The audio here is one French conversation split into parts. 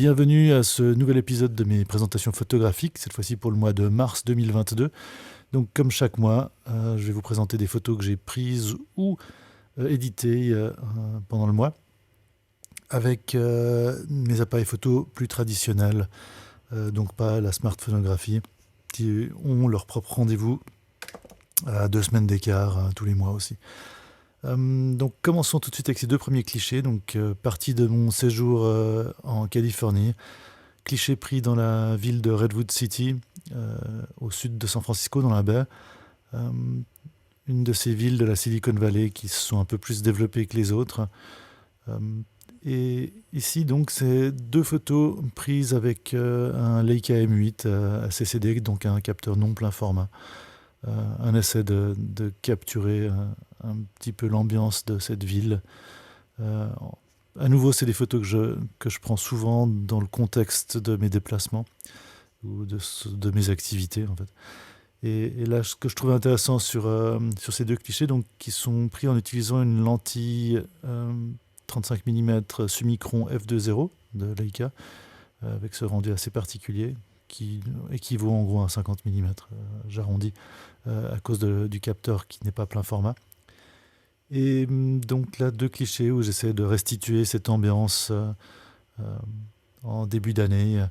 Bienvenue à ce nouvel épisode de mes présentations photographiques, cette fois-ci pour le mois de mars 2022. Donc comme chaque mois, je vais vous présenter des photos que j'ai prises ou éditées pendant le mois avec mes appareils photo plus traditionnels, donc pas la smartphonographie, qui ont leur propre rendez-vous à 2 semaines d'écart, tous les mois aussi. Donc commençons tout de suite avec ces deux premiers clichés. Donc partie de mon séjour en Californie, cliché pris dans la ville de Redwood City, au sud de San Francisco, dans la baie. Une de ces villes de la Silicon Valley qui se sont un peu plus développées que les autres. Et ici, donc, c'est deux photos prises avec un Leica M8 CCD, donc un capteur non plein format. Un essai de capturer un petit peu l'ambiance de cette ville. À nouveau, c'est des photos que je prends souvent dans le contexte de mes déplacements ou de mes activités, en fait. Et là, ce que je trouve intéressant sur ces deux clichés, donc, qui sont pris en utilisant une lentille 35 mm Summicron f2.0 de Leica, avec ce rendu assez particulier, qui équivaut en gros à 50 mm, j'arrondis, à cause du capteur qui n'est pas plein format. Et donc là, deux clichés où j'essaie de restituer cette ambiance en début d'année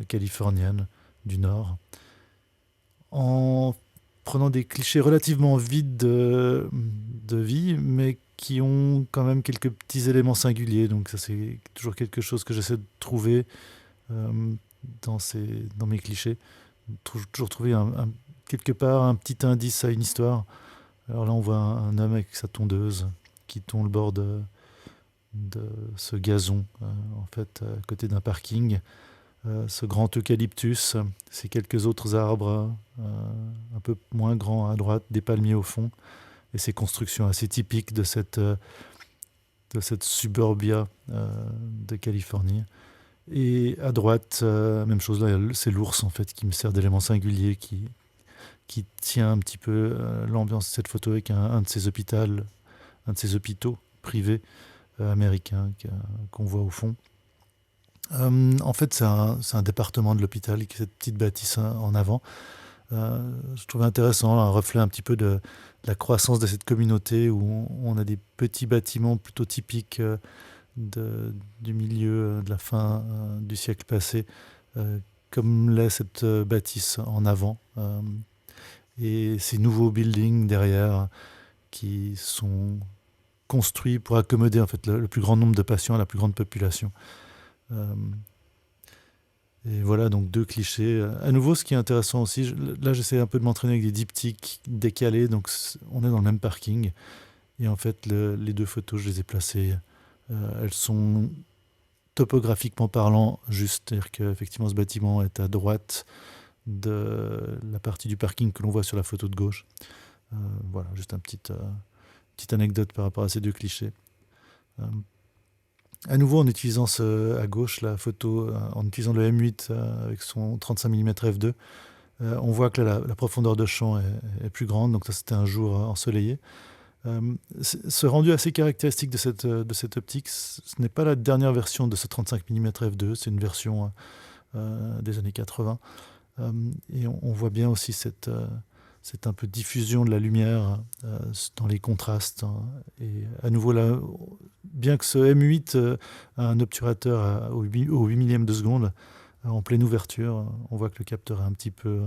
californienne du Nord, en prenant des clichés relativement vides de vie, mais qui ont quand même quelques petits éléments singuliers. Donc ça, c'est toujours quelque chose que j'essaie de trouver dans mes clichés. Toujours trouver quelque part un petit indice à une histoire. Alors là, on voit un homme avec sa tondeuse qui tond le bord de ce gazon, en fait, à côté d'un parking. Ce grand eucalyptus, ces quelques autres arbres un peu moins grands à droite, des palmiers au fond, et ces constructions assez typiques de cette suburbia de Californie. Et à droite, même chose là, c'est l'ours en fait qui me sert d'élément singulier, qui tient un petit peu l'ambiance de cette photo avec un de ces hôpitaux privés américains qu'on voit au fond. En fait, c'est un département de l'hôpital qui a cette petite bâtisse en avant. Je trouve intéressant, un reflet un petit peu de la croissance de cette communauté où on a des petits bâtiments plutôt typiques du milieu, de la fin du siècle passé, comme l'est cette bâtisse en avant. Et ces nouveaux buildings derrière qui sont construits pour accommoder en fait, le plus grand nombre de patients, la plus grande population. Et voilà, donc deux clichés. À nouveau, ce qui est intéressant aussi, là j'essaie un peu de m'entraîner avec des diptyques décalés, donc on est dans le même parking. Et en fait, les deux photos, je les ai placées. Elles sont topographiquement parlant justes, c'est-à-dire qu'effectivement ce bâtiment est à droite de la partie du parking que l'on voit sur la photo de gauche. Voilà, juste une petite anecdote par rapport à ces deux clichés. À nouveau, en utilisant à gauche la photo, en utilisant le M8 avec son 35 mm f2, on voit que là, la profondeur de champ est plus grande, donc ça c'était un jour ensoleillé. Ce rendu assez caractéristique de cette optique, ce n'est pas la dernière version de ce 35 mm f2, c'est une version des années 80. Et on voit bien aussi cette un peu diffusion de la lumière dans les contrastes. Et à nouveau, là, bien que ce M8 a un obturateur au 8 millième de seconde, en pleine ouverture, on voit que le capteur est un petit peu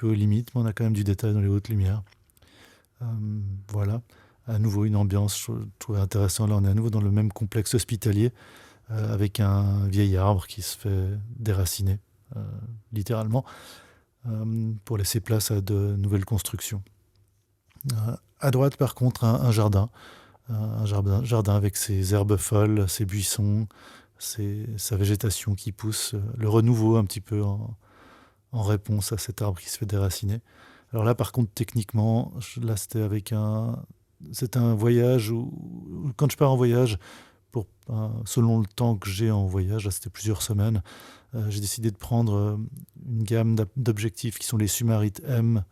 aux limites, mais on a quand même du détail dans les hautes lumières. Voilà, à nouveau une ambiance, je trouve intéressant. Là, on est à nouveau dans le même complexe hospitalier, avec un vieil arbre qui se fait déraciner, littéralement, pour laisser place à de nouvelles constructions. À droite, par contre, un jardin avec ses herbes folles, ses buissons, sa végétation qui pousse, le renouveau un petit peu en réponse à cet arbre qui se fait déraciner. Alors là, par contre, techniquement, là, c'est un voyage où, quand je pars en voyage, selon le temps que j'ai en voyage, là, c'était plusieurs semaines, j'ai décidé de prendre une gamme d'objectifs qui sont les Summarit M.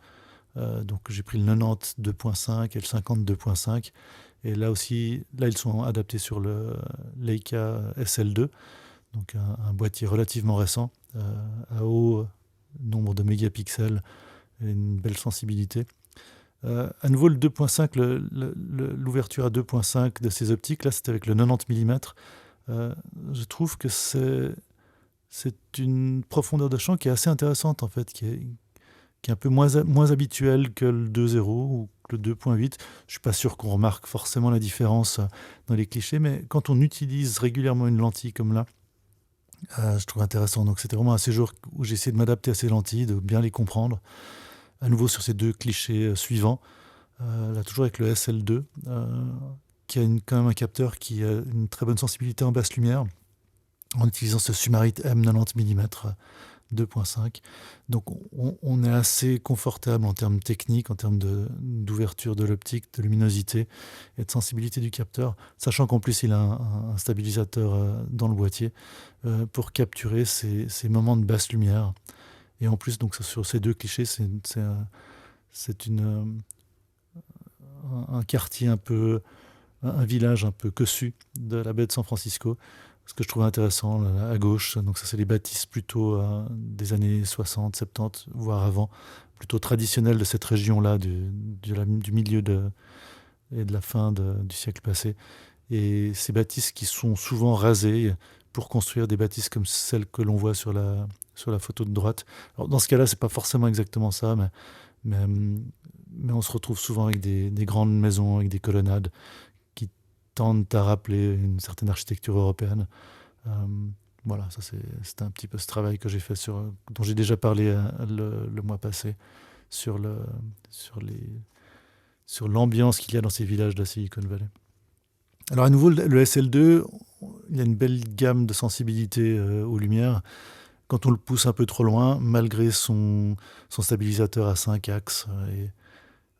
Donc j'ai pris le 90 2.5 et le 50 2.5. Et là aussi, ils sont adaptés sur le Leica SL2. donc un boîtier relativement récent, à haut nombre de mégapixels et une belle sensibilité. À nouveau, le 2.5, l'ouverture à 2.5 de ces optiques, là, c'était avec le 90 mm. Je trouve que c'est une profondeur de champ qui est assez intéressante, en fait, qui est un peu moins habituelle que le 2.0 ou le 2.8. Je ne suis pas sûr qu'on remarque forcément la différence dans les clichés, mais quand on utilise régulièrement une lentille comme là, je trouve intéressant. Donc c'était vraiment un séjour où j'ai essayé de m'adapter à ces lentilles, de bien les comprendre. À nouveau sur ces deux clichés suivants, là toujours avec le SL2, qui a quand même un capteur qui a une très bonne sensibilité en basse lumière, en utilisant ce Sumarit M90 mm 2.5. Donc on est assez confortable en termes techniques, en termes d'ouverture de l'optique, de luminosité et de sensibilité du capteur, sachant qu'en plus il a un stabilisateur dans le boîtier pour capturer ces moments de basse lumière. Et en plus, donc, sur ces deux clichés, c'est un quartier un village un peu cossu de la baie de San Francisco. Ce que je trouve intéressant, là, à gauche, donc ça c'est les bâtisses plutôt des années 60, 70, voire avant, plutôt traditionnelles de cette région-là, du milieu et de la fin du siècle passé. Et ces bâtisses qui sont souvent rasées pour construire des bâtisses comme celles que l'on voit sur la photo de droite. Alors, dans ce cas-là, c'est pas forcément exactement ça, mais on se retrouve souvent avec des grandes maisons, avec des colonnades qui tendent à rappeler une certaine architecture européenne. Voilà, ça c'est un petit peu ce travail que j'ai fait dont j'ai déjà parlé le mois passé sur l'ambiance qu'il y a dans ces villages de la Silicon Valley. Alors à nouveau, le SL2, il y a une belle gamme de sensibilité aux lumières. Quand on le pousse un peu trop loin, malgré son stabilisateur à 5 axes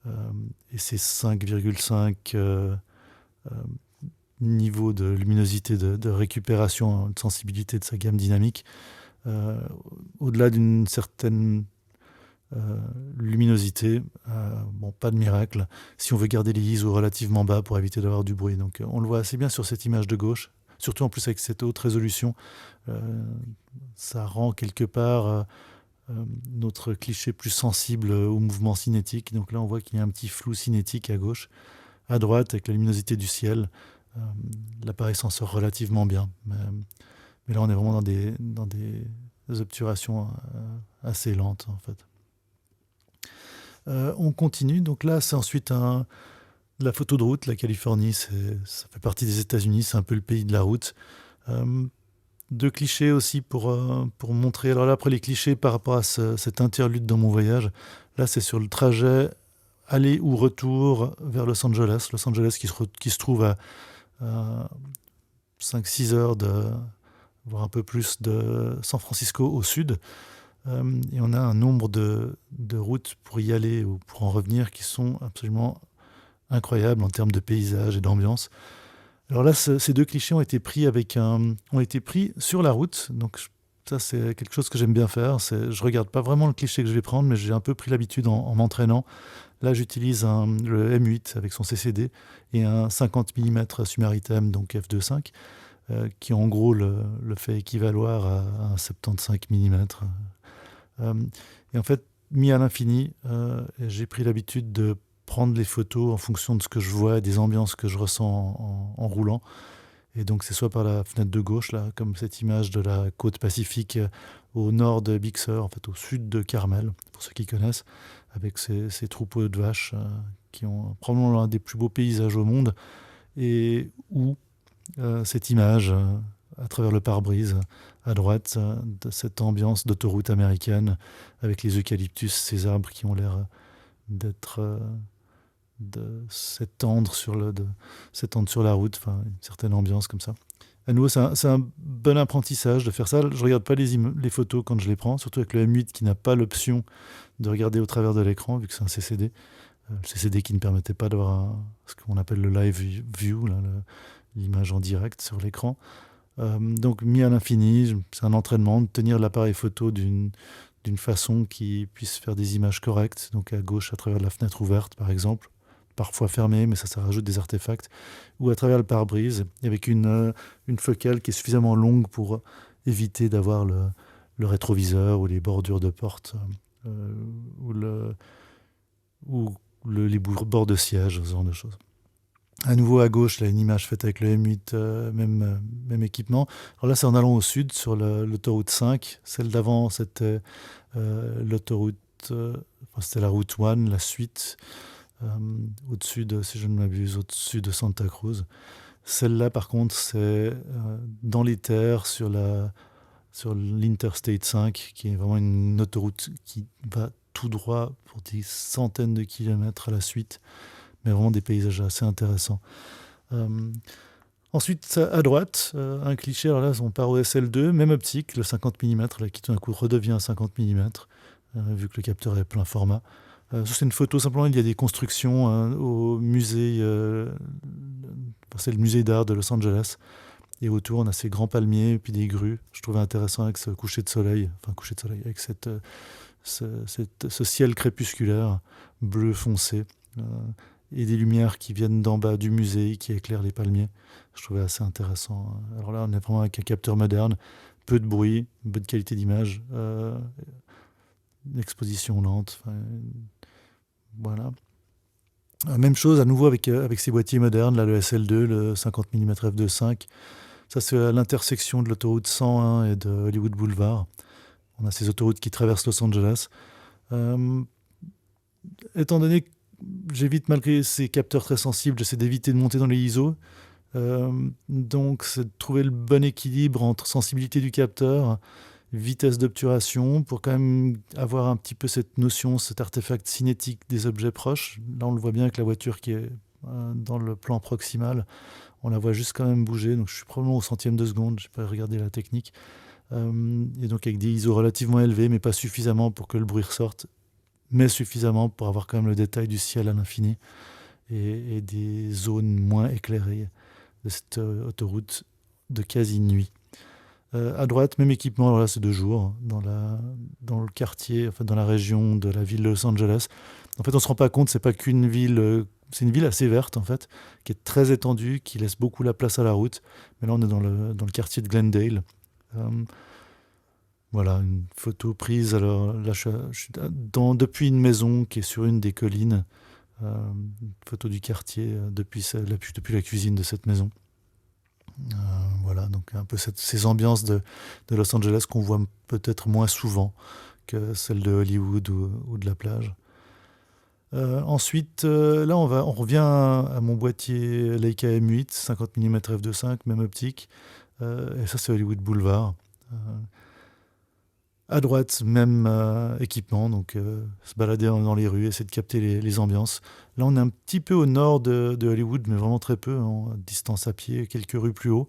et ses 5,5 niveaux de luminosité, de récupération, de sensibilité de sa gamme dynamique, au-delà d'une certaine luminosité, bon, pas de miracle, si on veut garder les ISO relativement bas pour éviter d'avoir du bruit. Donc on le voit assez bien sur cette image de gauche, surtout en plus avec cette haute résolution. Ça rend quelque part notre cliché plus sensible au mouvement cinétique. Donc là on voit qu'il y a un petit flou cinétique à gauche. À droite, avec la luminosité du ciel, l'appareil s'en sort relativement bien. Mais là on est vraiment dans des obturations assez lentes en fait. On continue, donc là c'est ensuite la photo de route. La Californie, ça fait partie des États-Unis, c'est un peu le pays de la route. Deux clichés aussi pour montrer. Alors là, après les clichés par rapport à cet interlude dans mon voyage, là c'est sur le trajet aller ou retour vers Los Angeles. Los Angeles qui se trouve à 5-6 heures, voire un peu plus, de San Francisco au sud. Et on a un nombre de routes pour y aller ou pour en revenir qui sont absolument incroyables en termes de paysage et d'ambiance. Alors là, ces deux clichés ont été pris sur la route. Donc ça, c'est quelque chose que j'aime bien faire. Je regarde pas vraiment le cliché que je vais prendre, mais j'ai un peu pris l'habitude en m'entraînant. Là, j'utilise le M8 avec son CCD et un 50 mm Sumarit M, donc f2.5, qui en gros le fait équivaloir à un 75 mm. Et en fait, mis à l'infini, j'ai pris l'habitude de prendre les photos en fonction de ce que je vois, des ambiances que je ressens en roulant. Et donc c'est soit par la fenêtre de gauche, là, comme cette image de la côte pacifique au nord de Big Sur, en fait au sud de Carmel, pour ceux qui connaissent, avec ces troupeaux de vaches qui ont probablement l'un des plus beaux paysages au monde, et où cette image à travers le pare-brise à droite de cette ambiance d'autoroute américaine avec les eucalyptus, ces arbres qui ont l'air de s'étendre sur la route, enfin une certaine ambiance comme ça. À nouveau, c'est un bon apprentissage de faire ça. Je regarde pas les photos quand je les prends, surtout avec le M8 qui n'a pas l'option de regarder au travers de l'écran vu que c'est un CCD. Le CCD qui ne permettait pas d'avoir ce qu'on appelle le live view, là, l'image en direct sur l'écran. Donc mis à l'infini, c'est un entraînement de tenir l'appareil photo d'une façon qui puisse faire des images correctes, donc à gauche à travers la fenêtre ouverte par exemple, parfois fermé, mais ça rajoute des artefacts, ou à travers le pare-brise, avec une focale qui est suffisamment longue pour éviter d'avoir le rétroviseur ou les bordures de porte, euh, ou, les bords de siège, ce genre de choses. À nouveau à gauche, là, une image faite avec le M8, même équipement. Alors là, c'est en allant au sud, sur l'autoroute 5. Celle d'avant, c'était l'autoroute, c'était la route 1, la suite, au-dessus de, si je ne m'abuse, au-dessus de Santa Cruz. Celle-là, par contre, c'est dans les terres, sur l'Interstate 5, qui est vraiment une autoroute qui va tout droit pour des centaines de kilomètres à la suite, mais vraiment des paysages assez intéressants. Ensuite, à droite, un cliché, alors là, on part au SL2, même optique, le 50 mm, là, qui tout d'un coup redevient 50 mm, vu que le capteur est plein format. Ça, c'est une photo, simplement, il y a des constructions au musée, c'est le musée d'art de Los Angeles, et autour, on a ces grands palmiers, et puis des grues. Je trouvais intéressant avec ce coucher de soleil, avec ce ciel crépusculaire, bleu foncé, et des lumières qui viennent d'en bas du musée, qui éclairent les palmiers. Je trouvais assez intéressant. Alors là, on est vraiment avec un capteur moderne, peu de bruit, bonne qualité d'image, une exposition lente. Voilà. Même chose à nouveau avec ces boîtiers modernes, là, le SL2, le 50 mm f2.5. Ça, c'est à l'intersection de l'autoroute 101 et de Hollywood Boulevard. On a ces autoroutes qui traversent Los Angeles. Étant donné que j'évite, malgré ces capteurs très sensibles, j'essaie d'éviter de monter dans les ISO. Donc, c'est de trouver le bon équilibre entre sensibilité du capteur, vitesse d'obturation, pour quand même avoir un petit peu cette notion, cet artefact cinétique des objets proches. Là, on le voit bien avec la voiture qui est dans le plan proximal. On la voit juste quand même bouger, donc je suis probablement au centième de seconde, je n'ai pas regardé la technique. Et donc avec des ISO relativement élevés, mais pas suffisamment pour que le bruit ressorte, mais suffisamment pour avoir quand même le détail du ciel à l'infini et des zones moins éclairées de cette autoroute de quasi-nuit. À droite, même équipement, alors là c'est de jour, dans le quartier, enfin dans la région de la ville de Los Angeles. En fait, on ne se rend pas compte, c'est pas qu'une ville, c'est une ville assez verte en fait, qui est très étendue, qui laisse beaucoup la place à la route. Mais là, on est dans le quartier de Glendale. Voilà, une photo prise. Alors là, je suis depuis une maison qui est sur une des collines. Une photo du quartier depuis la cuisine de cette maison. Voilà, donc un peu ces ambiances de Los Angeles qu'on voit peut-être moins souvent que celles de Hollywood ou de la plage. Ensuite, là, on revient à mon boîtier Leica M8, 50 mm f2.5, même optique. Et ça, c'est Hollywood Boulevard. À droite, même équipement, donc se balader dans les rues, essayer de capter les ambiances. Là, on est un petit peu au nord de Hollywood, mais vraiment très peu, en distance à pied, quelques rues plus haut.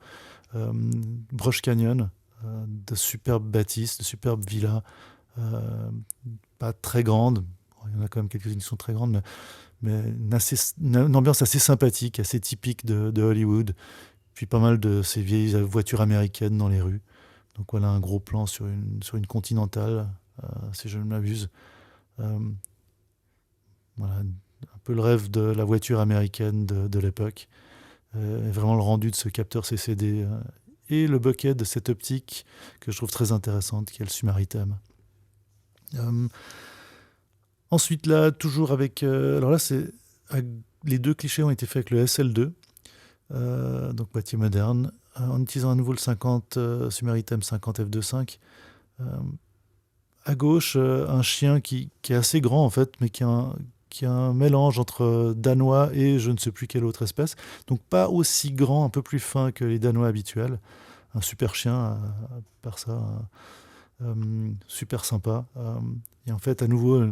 Brush Canyon, de superbes bâtisses, de superbes villas, pas très grandes. Il y en a quand même quelques-unes qui sont très grandes, mais une ambiance assez sympathique, assez typique de Hollywood. Puis pas mal de ces vieilles voitures américaines dans les rues. Donc voilà un gros plan sur une continentale, si je ne m'abuse. Voilà, un peu le rêve de la voiture américaine de l'époque. Et vraiment le rendu de ce capteur CCD et le bokeh de cette optique que je trouve très intéressante, qui est le Sumaritem. Ensuite là, toujours avec... alors là, les deux clichés ont été faits avec le SL2, donc boîtier moderne, en utilisant à nouveau le 50 Sumaritem 50 f2.5. À gauche, un chien qui est assez grand en fait, mais qui a un mélange entre danois et je ne sais plus quelle autre espèce. Donc pas aussi grand, un peu plus fin que les danois habituels. Un super chien, à part ça, super sympa. Et en fait, à nouveau,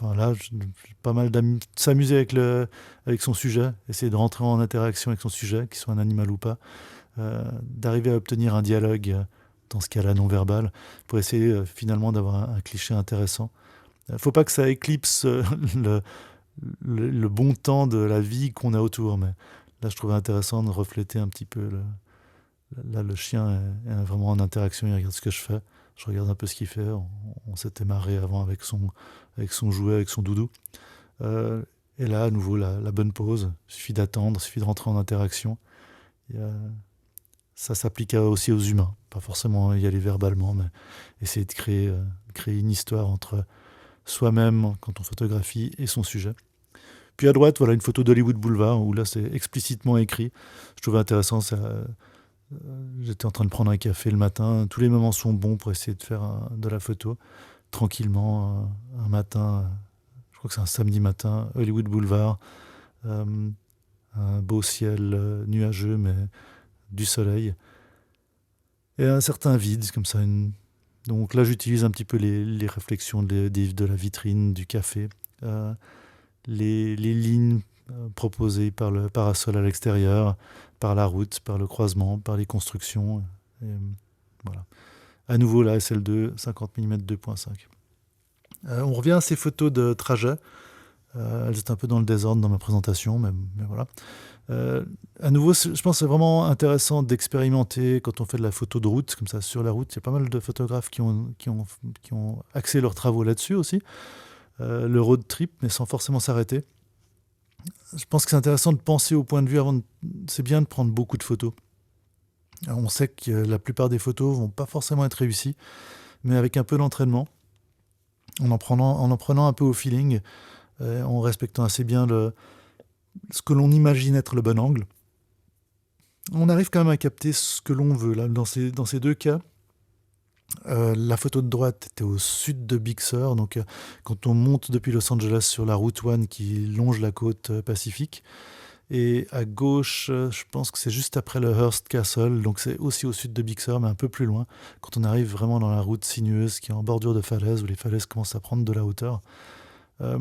là, j'ai pas mal s'amuser avec son sujet, essayer de rentrer en interaction avec son sujet, qu'il soit un animal ou pas, d'arriver à obtenir un dialogue, dans ce cas-là non verbal, pour essayer finalement d'avoir un cliché intéressant. Il ne faut pas que ça éclipse le bon temps de la vie qu'on a autour, mais là je trouvais intéressant de refléter un petit peu. Là, le chien est vraiment en interaction, il regarde ce que je fais, je regarde un peu ce qu'il fait. On s'était marré avant avec son jouet, avec son doudou. Et là, à nouveau, la bonne pause. Il suffit d'attendre, il suffit de rentrer en interaction. Et, ça s'applique aussi aux humains. Pas forcément y aller verbalement, mais essayer de créer une histoire entre soi-même quand on photographie et son sujet. Puis à droite, voilà une photo d'Hollywood Boulevard où là c'est explicitement écrit. Je trouvais intéressant ça. J'étais en train de prendre un café le matin. Tous les moments sont bons pour essayer de faire de la photo tranquillement un matin. Je crois que c'est un samedi matin, Hollywood Boulevard. euh, un beau ciel nuageux, mais du soleil. Et un certain vide, comme ça. Donc là, j'utilise un petit peu les réflexions de la vitrine, du café. Euh, les lignes proposées par le parasol à l'extérieur, par la route, par le croisement, par les constructions. Et, voilà. À nouveau, la SL2, 50 mm 2.5. On revient à ces photos de trajet. Elles étaient un peu dans le désordre dans ma présentation, mais voilà. À nouveau, je pense que c'est vraiment intéressant d'expérimenter quand on fait de la photo de route, comme ça, sur la route. Il y a pas mal de photographes qui ont axé leurs travaux là-dessus aussi. Le road trip, mais sans forcément s'arrêter. Je pense que c'est intéressant de penser au point de vue avant. C'est bien de prendre beaucoup de photos. Alors, on sait que la plupart des photos vont pas forcément être réussies, mais avec un peu d'entraînement, en en prenant un peu au feeling, en respectant assez bien ce que l'on imagine être le bon angle, on arrive quand même à capter ce que l'on veut. Là, dans ces deux cas, la photo de droite était au sud de Big Sur, donc quand on monte depuis Los Angeles sur la route 1 qui longe la côte pacifique. Et à gauche, je pense que c'est juste après le Hearst Castle, donc c'est aussi au sud de Big Sur, mais un peu plus loin, quand on arrive vraiment dans la route sinueuse qui est en bordure de falaise, où les falaises commencent à prendre de la hauteur. Euh,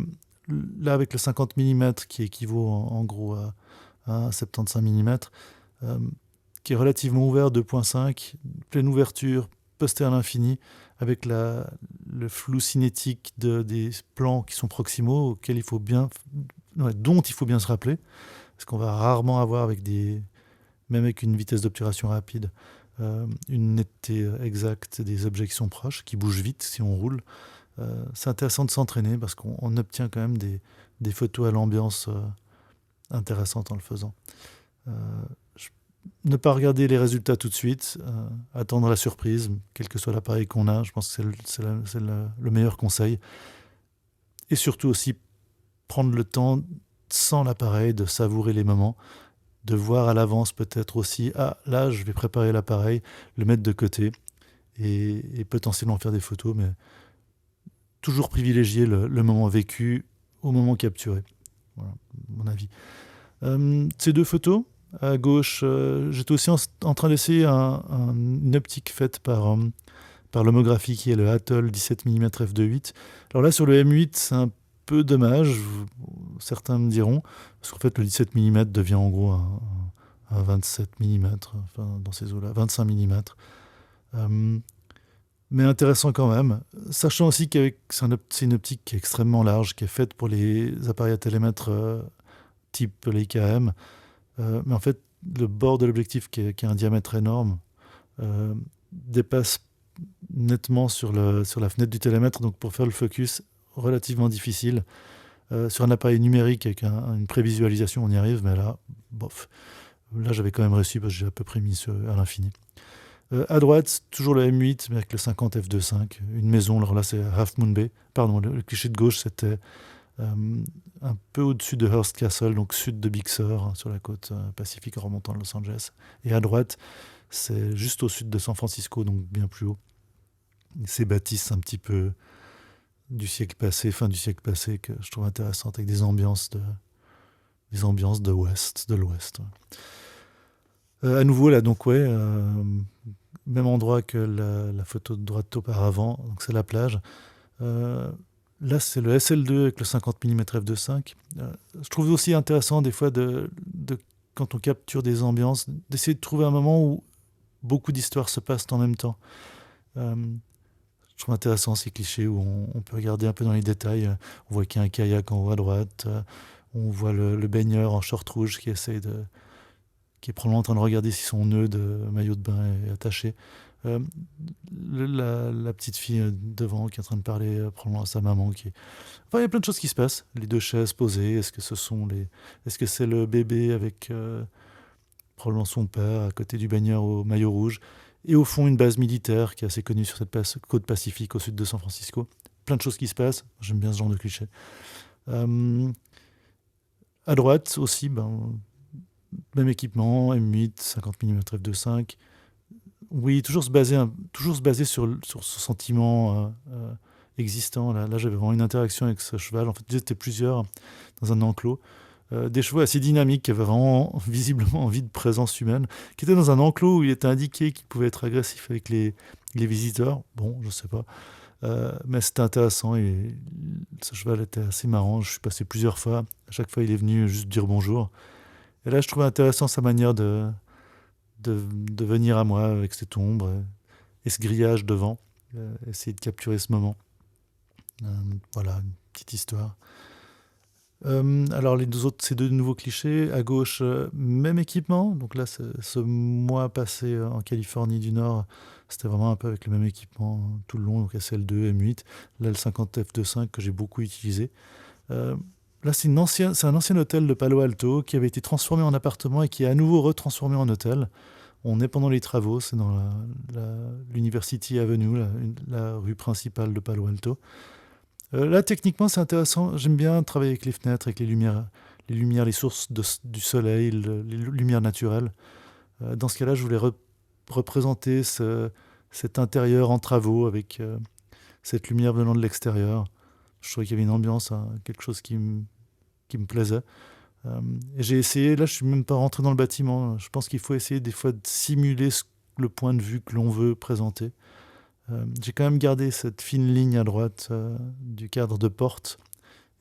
Là, avec le 50 mm, qui équivaut en gros à 75 mm, qui est relativement ouvert, 2.5, pleine ouverture, posté à l'infini, avec le flou cinétique des plans qui sont proximaux, dont il faut bien se rappeler, parce qu'on va rarement avoir même avec une vitesse d'obturation rapide, une netteté exacte des objets qui sont proches, qui bougent vite si on roule. C'est intéressant de s'entraîner parce qu'on obtient quand même des photos à l'ambiance intéressantes en le faisant. Euh, Ne pas regarder les résultats tout de suite, attendre la surprise, quel que soit l'appareil qu'on a, je pense que c'est le meilleur conseil. Et surtout aussi prendre le temps, sans l'appareil, de savourer les moments, de voir à l'avance peut-être aussi, là je vais préparer l'appareil, le mettre de côté et potentiellement faire des photos, mais toujours privilégier le moment vécu au moment capturé. Voilà, mon avis. Ces deux photos, à gauche, j'étais aussi en train d'essayer une optique faite par l'homographie qui est le Atoll 17 mm f2.8. Alors là, sur le M8, c'est un peu dommage, certains me diront, parce qu'en fait, le 17 mm devient en gros un 27 mm, enfin, dans ces eaux-là, 25 mm. Mais intéressant quand même, sachant aussi que c'est une optique qui est extrêmement large, qui est faite pour les appareils à télémètre type Leica M. Mais en fait, le bord de l'objectif, qui a un diamètre énorme, dépasse nettement sur la fenêtre du télémètre, donc pour faire le focus, relativement difficile. Sur un appareil numérique avec une prévisualisation, on y arrive, mais là, bof. Là, j'avais quand même réussi parce que j'ai à peu près mis à l'infini. À droite, toujours le M8, mais avec le 50 f2.5, une maison. Alors là, c'est Half Moon Bay. Pardon, le cliché de gauche, c'était un peu au-dessus de Hearst Castle, donc sud de Big Sur, sur la côte pacifique en remontant de Los Angeles. Et à droite, c'est juste au sud de San Francisco, donc bien plus haut. Ces bâtisses un petit peu du siècle passé, fin du siècle passé, que je trouve intéressantes, avec des ambiances de l'Ouest. À nouveau, là, donc, ouais, même endroit que la photo de droite auparavant, donc c'est la plage. Là, c'est le SL2 avec le 50 mm f2.5. Je trouve aussi intéressant, des fois, quand on capture des ambiances, d'essayer de trouver un moment où beaucoup d'histoires se passent en même temps. Je trouve intéressant ces clichés où on peut regarder un peu dans les détails. On voit qu'il y a un kayak en haut à droite. On voit le baigneur en short rouge qui est probablement en train de regarder si son nœud de maillot de bain est attaché. Euh, la petite fille devant qui est en train de parler probablement à sa maman. Enfin, il y a plein de choses qui se passent. Les deux chaises posées, est-ce que c'est le bébé avec probablement son père à côté du baigneur au maillot rouge, et au fond une base militaire qui est assez connue sur cette côte pacifique au sud de San Francisco. Plein de choses qui se passent, j'aime bien ce genre de cliché. Euh, à droite aussi, même équipement, M8, 50 mm f2.5. Oui, toujours se baser sur ce sentiment existant. Là j'avais vraiment une interaction avec ce cheval. En fait, j'étais plusieurs dans un enclos. Des chevaux assez dynamiques qui avaient vraiment visiblement envie de présence humaine, qui étaient dans un enclos où il était indiqué qu'ils pouvaient être agressifs avec les visiteurs. Bon, je sais pas. Mais c'était intéressant et ce cheval était assez marrant. Je suis passé plusieurs fois. À chaque fois, il est venu juste dire bonjour. Et là, je trouvais intéressant sa manière de venir à moi avec cette ombre et ce grillage devant. Essayer de capturer ce moment. Euh, voilà, une petite histoire. Alors ces deux nouveaux clichés, à gauche, même équipement. Donc là, ce mois passé en Californie du Nord, c'était vraiment un peu avec le même équipement tout le long, donc SL2, M8. Là, le 50 F2.5 que j'ai beaucoup utilisé. Euh, Là, c'est un ancien hôtel de Palo Alto qui avait été transformé en appartement et qui est à nouveau retransformé en hôtel. On est pendant les travaux, c'est dans l'University Avenue, la rue principale de Palo Alto. Là, techniquement, c'est intéressant. J'aime bien travailler avec les fenêtres, avec les sources du soleil, les lumières naturelles. Dans ce cas-là, je voulais représenter cet intérieur en travaux avec cette lumière venant de l'extérieur. Je trouvais qu'il y avait une ambiance, hein, quelque chose qui me plaisait. Et j'ai essayé, là, je suis même pas rentré dans le bâtiment. Je pense qu'il faut essayer des fois de simuler le point de vue que l'on veut présenter. J'ai quand même gardé cette fine ligne à droite du cadre de porte.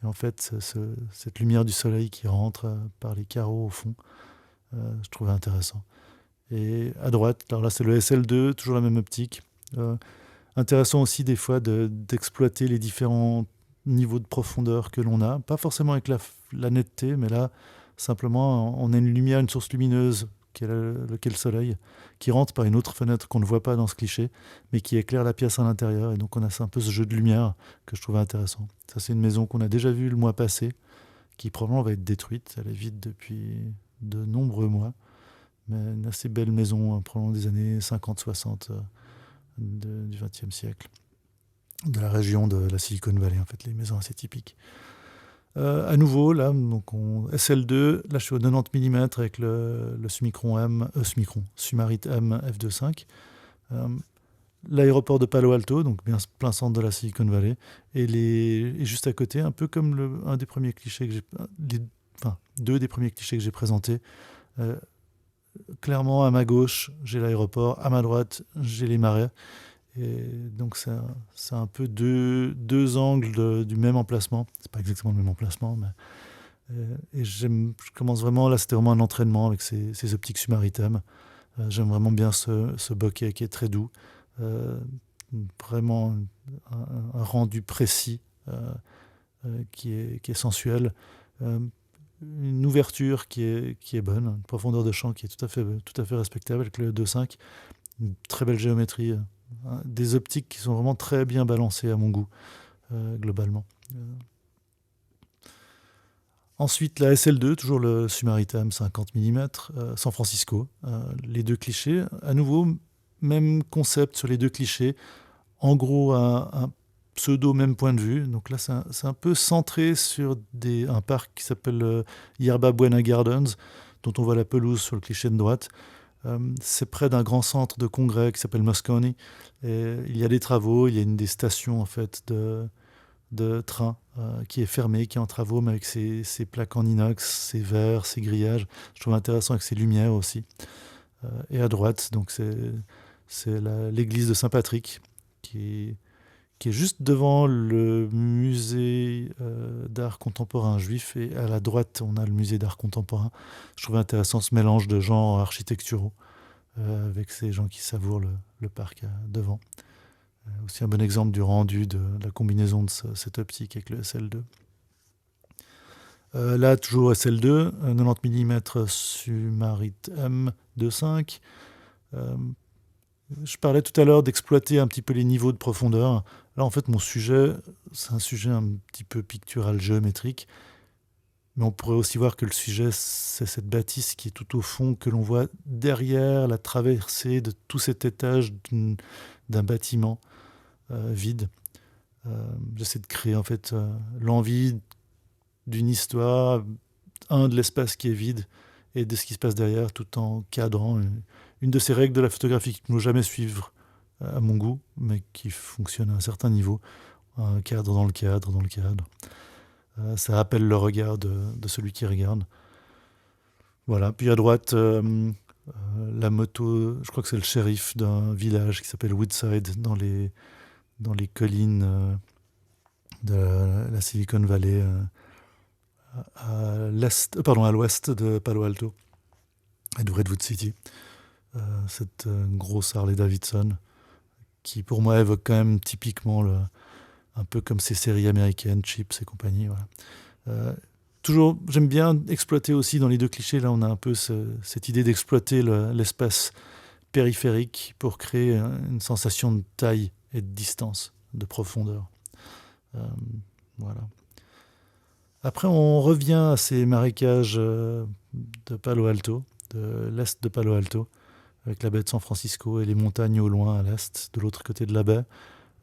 Et en fait, cette lumière du soleil qui rentre par les carreaux au fond, je trouvais intéressant. Et à droite, alors là c'est le SL2, toujours la même optique. Euh, Intéressant aussi des fois d'exploiter les différents niveaux de profondeur que l'on a. Pas forcément avec la netteté, mais là, simplement, on a une lumière, une source lumineuse qui est le soleil, qui rentre par une autre fenêtre qu'on ne voit pas dans ce cliché, mais qui éclaire la pièce à l'intérieur. Et donc on a un peu ce jeu de lumière que je trouvais intéressant. Ça, c'est une maison qu'on a déjà vue le mois passé, qui probablement va être détruite. Elle est vide depuis de nombreux mois. Mais une assez belle maison, probablement des années 50-60 du XXe siècle. De la région de la Silicon Valley, en fait, les maisons assez typiques. À nouveau, là, donc SL2, là je suis au 90 mm avec le Sumarit M F2.5. L'aéroport de Palo Alto, donc bien plein centre de la Silicon Valley, et juste à côté, un peu comme un des premiers clichés que deux des premiers clichés que j'ai présentés. Clairement, à ma gauche, j'ai l'aéroport, à ma droite, j'ai les marais. Et donc, c'est un peu deux angles du même emplacement. C'est pas exactement le même emplacement, mais. Et je commence vraiment, là, c'était vraiment un entraînement avec ces optiques Sumarit-M. J'aime vraiment bien ce bokeh qui est très doux. Euh, Vraiment un rendu précis qui est sensuel. Euh, une ouverture qui est bonne, une profondeur de champ qui est tout à fait respectable avec le 2.5, une très belle géométrie, des optiques qui sont vraiment très bien balancées à mon goût, globalement. Ensuite, la SL2, toujours le Sumarit-M 50 mm, San Francisco. Les deux clichés, à nouveau, même concept sur les deux clichés. En gros, un pseudo même point de vue. Donc là, c'est un peu centré sur un parc qui s'appelle Yerba Buena Gardens, dont on voit la pelouse sur le cliché de droite. C'est près d'un grand centre de congrès qui s'appelle Moscone. Et il y a des travaux, il y a une des stations en fait de train qui est fermée, qui est en travaux, mais avec ses plaques en inox, ses verres, ses grillages. Je trouve intéressant avec ses lumières aussi. Et à droite, donc c'est l'église de Saint-Patrick qui est juste devant le musée d'art contemporain juif, et à la droite, on a le musée d'art contemporain. Je trouvais intéressant ce mélange de genres architecturaux avec ces gens qui savourent le parc devant. Aussi un bon exemple du rendu de la combinaison de cette optique avec le SL2. Là, toujours SL2, 90 mm Sumarit M 2.5. Je parlais tout à l'heure d'exploiter un petit peu les niveaux de profondeur. Là, en fait, mon sujet, c'est un sujet un petit peu pictural, géométrique. Mais on pourrait aussi voir que le sujet, c'est cette bâtisse qui est tout au fond, que l'on voit derrière la traversée de tout cet étage d'un bâtiment vide. J'essaie de créer en fait l'envie d'une histoire, de l'espace qui est vide et de ce qui se passe derrière, tout en cadrant une de ces règles de la photographie qu'il ne faut jamais suivre à mon goût, mais qui fonctionne à un certain niveau. Un cadre dans le cadre, dans le cadre. Ça appelle le regard de celui qui regarde. Voilà. Puis à droite, la moto, je crois que c'est le shérif d'un village qui s'appelle Woodside, dans les collines de la Silicon Valley, à l'ouest de Palo Alto et de Redwood City. Cette grosse Harley Davidson qui, pour moi, évoque quand même typiquement un peu comme ces séries américaines, Chips et compagnie. Voilà. Toujours, j'aime bien exploiter aussi dans les deux clichés. Là, on a un peu cette idée d'exploiter l'espace périphérique pour créer une sensation de taille et de distance, de profondeur. Voilà. Après, on revient à ces marécages de Palo Alto, de l'est de Palo Alto, avec la baie de San Francisco et les montagnes au loin à l'est, de l'autre côté de la baie.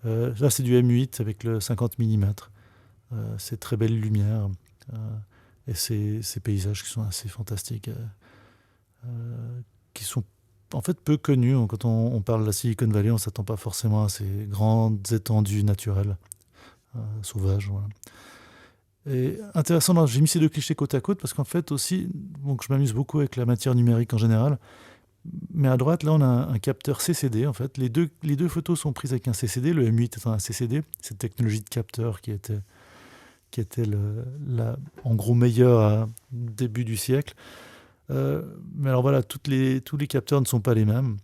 Là, c'est du M8 avec le 50 mm. Ces très belles lumières et ces paysages qui sont assez fantastiques, qui sont en fait peu connus. Quand on parle de la Silicon Valley, on ne s'attend pas forcément à ces grandes étendues naturelles, sauvages. Voilà. Et intéressant, j'ai mis ces deux clichés côte à côte parce qu'en fait aussi, donc je m'amuse beaucoup avec la matière numérique en général. Mais à droite, là, on a un capteur CCD. En fait, les deux photos sont prises avec un CCD. Le M8 étant un CCD, cette technologie de capteur qui était en gros meilleure à début du siècle. Mais alors voilà, tous les capteurs ne sont pas les mêmes.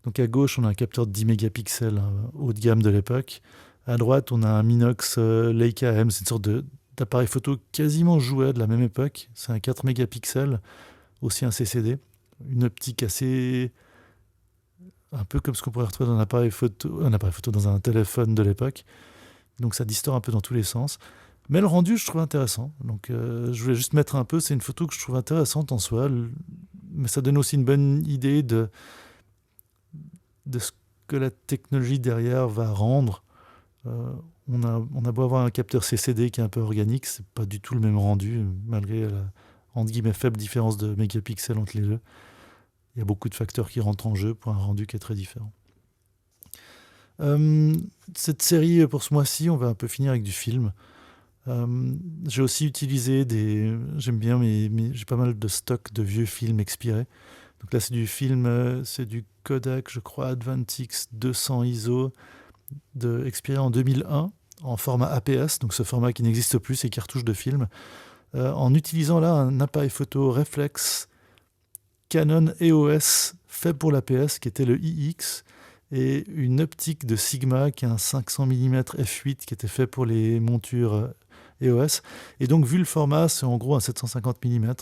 Donc à gauche, on a un capteur de 10 mégapixels haut de gamme de l'époque. À droite, on a un Minox Leica M, c'est une sorte d'appareil photo quasiment jouet de la même époque. C'est un 4 mégapixels, aussi un CCD. Une optique assez... un peu comme ce qu'on pourrait retrouver dans un appareil photo dans un téléphone de l'époque. Donc ça distord un peu dans tous les sens. Mais le rendu, je trouve intéressant. Donc je voulais juste mettre un peu, c'est une photo que je trouve intéressante en soi, mais ça donne aussi une bonne idée de ce que la technologie derrière va rendre. On a beau avoir un capteur CCD qui est un peu organique, c'est pas du tout le même rendu, malgré la entre guillemets faible différence de mégapixels entre les deux. Il y a beaucoup de facteurs qui rentrent en jeu pour un rendu qui est très différent. Cette série, pour ce mois-ci, on va un peu finir avec du film. J'ai aussi utilisé j'aime bien, j'ai pas mal de stocks de vieux films expirés. Donc là, c'est du film, c'est du Kodak, je crois, Advantix 200 ISO, expiré en 2001, en format APS, donc ce format qui n'existe plus, ces cartouches de film, en utilisant là un appareil photo réflexe Canon EOS fait pour l'APS, qui était le IX, et une optique de Sigma, qui est un 500 mm f8, qui était fait pour les montures EOS. Et donc, vu le format, c'est en gros un 750 mm.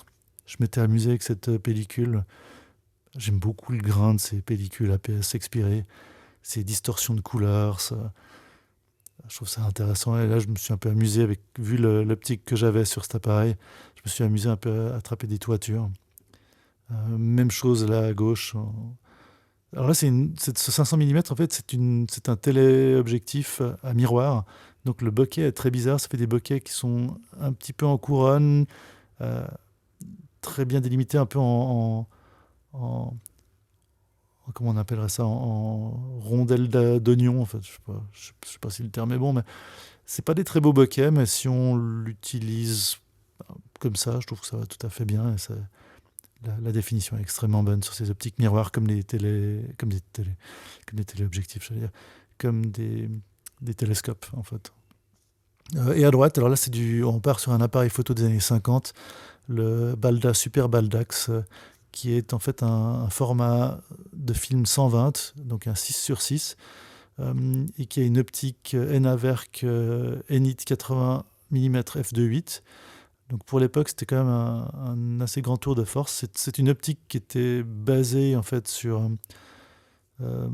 Je m'étais amusé avec cette pellicule. J'aime beaucoup le grain de ces pellicules APS expirées, ces distorsions de couleurs. Je trouve ça intéressant. Et là, je me suis un peu amusé vu l'optique que j'avais sur cet appareil. Je me suis amusé un peu à attraper des toitures. Même chose là à gauche. Alors là, ce 500 mm, en fait, c'est un téléobjectif à miroir. Donc le bokeh est très bizarre. Ça fait des bokehs qui sont un petit peu en couronne, euh, très bien délimités, un peu comment on appellerait ça, en rondelles d'oignon. En fait, je sais pas si le terme est bon, mais c'est pas des très beaux bokehs, mais si on l'utilise comme ça, je trouve que ça va tout à fait bien. Et la définition est extrêmement bonne sur ces optiques miroirs comme des téléobjectifs, j'allais dire, comme des télescopes en fait. Et à droite, alors là on part sur un appareil photo des années 50, le Super Baldax, qui est en fait un format de film 120, donc un 6/6, et qui a une optique Enaverk Enit 80 mm f2.8. Donc pour l'époque, c'était quand même un assez grand tour de force. C'est une optique qui était basée en fait sur Euh,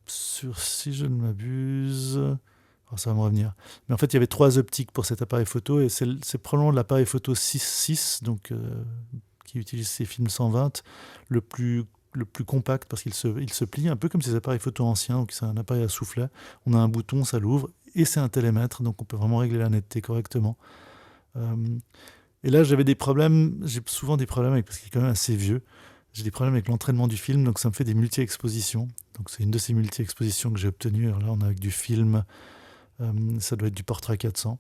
si je ne m'abuse, alors ça va me revenir. Mais en fait, il y avait 3 optiques pour cet appareil photo et c'est probablement l'appareil photo 6.6, donc qui utilise ces films 120, le plus le plus compact parce il se plie un peu comme ces appareils photo anciens. Donc c'est un appareil à soufflet. On a un bouton, ça l'ouvre et c'est un télémètre, donc on peut vraiment régler la netteté correctement. Euh, et là, j'avais des problèmes. J'ai souvent des problèmes avec parce qu'il est quand même assez vieux. J'ai des problèmes avec l'entraînement du film, donc ça me fait des multi-expositions. Donc c'est une de ces multi-expositions que j'ai obtenues. Alors là, on a avec du film, ça doit être du Portra 400.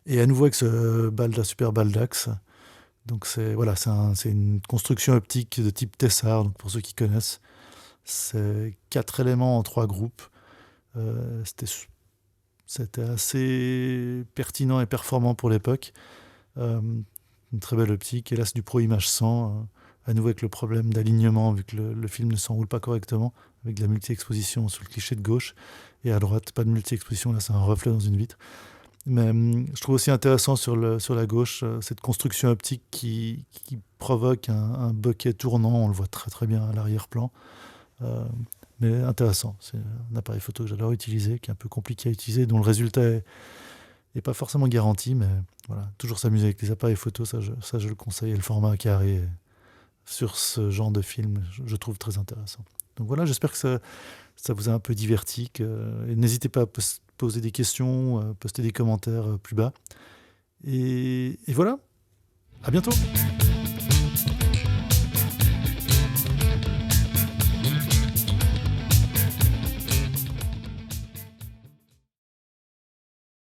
Et à nouveau avec ce Super Baldax. Donc c'est voilà, c'est une construction optique de type Tessar. Donc pour ceux qui connaissent, c'est 4 éléments en 3 groupes. Euh, c'était C'était assez pertinent et performant pour l'époque. Euh, une très belle optique. Et là, c'est du Pro Image 100. À nouveau avec le problème d'alignement, vu que le film ne s'enroule pas correctement, avec de la multi-exposition sur le cliché de gauche. Et à droite, pas de multi-exposition. Là, c'est un reflet dans une vitre. Mais je trouve aussi intéressant sur la gauche cette construction optique qui provoque un bokeh tournant. On le voit très très bien à l'arrière-plan. Euh, mais intéressant. C'est un appareil photo que j'adore utiliser, qui est un peu compliqué à utiliser, dont le résultat est pas forcément garanti. Mais voilà, toujours s'amuser avec les appareils photo, ça je le conseille. Et le format carré sur ce genre de film, je trouve très intéressant. Donc voilà, j'espère que ça vous a un peu diverti. Et n'hésitez pas à poser des questions, poster des commentaires plus bas. Et voilà, à bientôt!